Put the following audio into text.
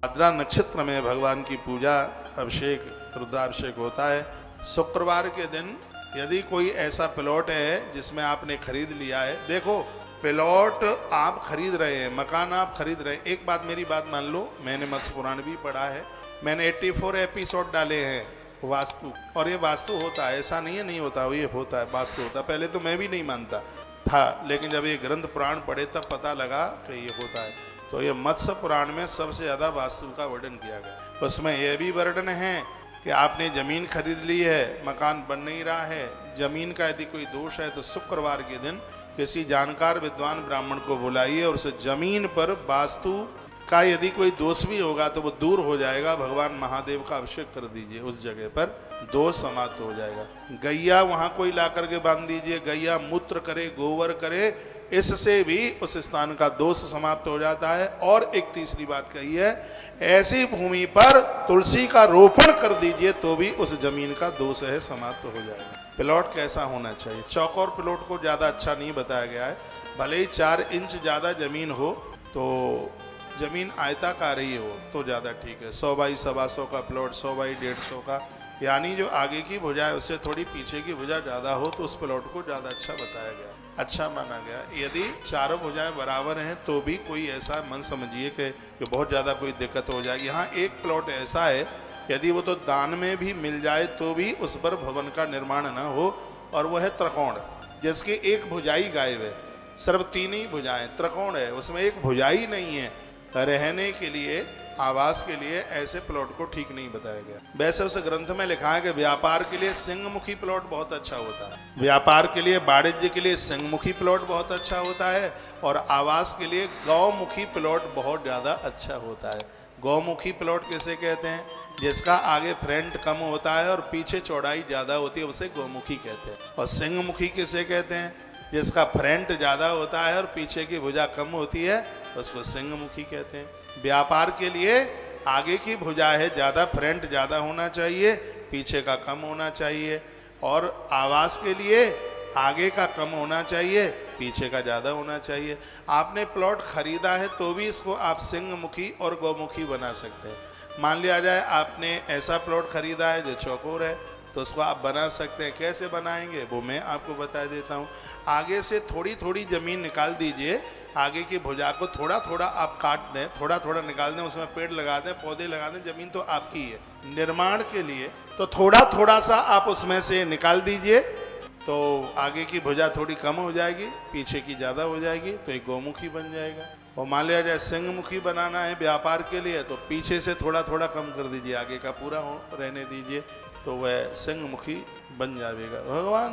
भाद्रा नक्षत्र में भगवान की पूजा अभिषेक रुद्राभिषेक होता है। शुक्रवार के दिन यदि कोई ऐसा प्लॉट है जिसमें आपने खरीद लिया है, देखो प्लॉट आप खरीद रहे हैं, मकान आप खरीद रहे हैं, एक बात मेरी बात मान लो, मैंने मत्स्य पुराण भी पढ़ा है, मैंने 84 एपिसोड डाले हैं वास्तु, और ये वास्तु होता है, ऐसा नहीं है नहीं होता, ये होता है, वास्तु होता है। पहले तो मैं भी नहीं मानता था, लेकिन जब ये ग्रंथ पुराण पढ़े तब पता लगा कि ये होता है। तो ये मत्स्य पुराण में सबसे ज्यादा वास्तु का वर्णन किया गया। उसमें यह भी वर्णन है कि आपने जमीन खरीद ली है, मकान बन नहीं रहा है, जमीन का यदि कोई दोष है तो शुक्रवार के दिन किसी जानकार विद्वान ब्राह्मण को बुलाइए और उस जमीन पर वास्तु का यदि कोई दोष भी होगा तो वो दूर हो जाएगा। भगवान महादेव का अभिषेक कर दीजिए, उस जगह पर दोष समाप्त हो जाएगा। गैया वहां कोई ला करके बांध दीजिए, गैया मूत्र करे, गोबर करे, इससे भी उस स्थान का दोष समाप्त हो जाता है। और एक तीसरी बात कही है, ऐसी भूमि पर तुलसी का रोपण कर दीजिए तो भी उस जमीन का दोष है समाप्त हो जाएगा। प्लॉट कैसा होना चाहिए? चौकोर प्लॉट को ज्यादा अच्छा नहीं बताया गया है, भले ही 4 इंच ज्यादा जमीन हो तो जमीन आयताकार ही हो तो ज्यादा ठीक है। 100 बाई 125 का प्लॉट, 100 बाई 150 का, यानी जो आगे की भुजा है उससे थोड़ी पीछे की भुजा ज्यादा हो तो उस प्लॉट को ज्यादा अच्छा बताया गया, अच्छा माना गया। यदि चारों भुजाएं बराबर हैं तो भी कोई ऐसा मन समझिए कि बहुत ज्यादा कोई दिक्कत हो जाएगी। हाँ, एक प्लॉट ऐसा है यदि वो तो दान में भी मिल जाए तो भी उस पर भवन का निर्माण न हो, और वो है त्रिकोण, जिसकी एक भुजाई गायब है, सिर्फ 3 ही भुजाएं, त्रिकोण है, उसमें एक भुजाई नहीं है। रहने के लिए, आवास के लिए ऐसे प्लॉट को ठीक नहीं बताया गया। वैसे उस ग्रंथ में लिखा है कि व्यापार के लिए सिंहमुखी प्लॉट बहुत अच्छा होता है, व्यापार के लिए, वाणिज्य के लिए सिंहमुखी प्लॉट बहुत अच्छा होता है, और आवास के लिए गौमुखी प्लॉट बहुत ज्यादा अच्छा होता है। गौमुखी प्लॉट किसे कहते हैं? जिसका आगे फ्रंट कम होता है और पीछे चौड़ाई ज्यादा होती है, उसे गौमुखी कहते हैं। और सिंहमुखी किसे कहते हैं? जिसका फ्रंट ज्यादा होता है और पीछे की भुजा कम होती है, उसको सिंहमुखी कहते हैं। व्यापार के लिए आगे की भुजा है ज्यादा, फ्रंट ज्यादा होना चाहिए, पीछे का कम होना चाहिए। और आवास के लिए आगे का कम होना चाहिए, पीछे का ज्यादा होना चाहिए। आपने प्लॉट खरीदा है तो भी इसको आप सिंहमुखी और गौमुखी बना सकते हैं। मान लिया जाए आपने ऐसा प्लॉट खरीदा है जो चौकोर है, तो उसको आप बना सकते हैं। कैसे बनाएंगे वो मैं आपको बता देता हूँ। आगे से थोड़ी थोड़ी जमीन निकाल दीजिए, आगे की भुजा को थोड़ा थोड़ा आप काट दें, थोड़ा थोड़ा निकाल दें, उसमें पेड़ लगा दें, पौधे लगा दें, जमीन तो आपकी है। निर्माण के लिए तो थोड़ा थोड़ा सा आप उसमें से निकाल दीजिए, तो आगे की भुजा थोड़ी कम हो जाएगी, पीछे की ज़्यादा हो जाएगी, तो एक गौमुखी बन जाएगा। और मान लिया जाए सिंहमुखी बनाना है व्यापार के लिए, तो पीछे से थोड़ा थोड़ा कम कर दीजिए, आगे का पूरा रहने दीजिए, तो वह सिंहमुखी बन जाएगा। भगवान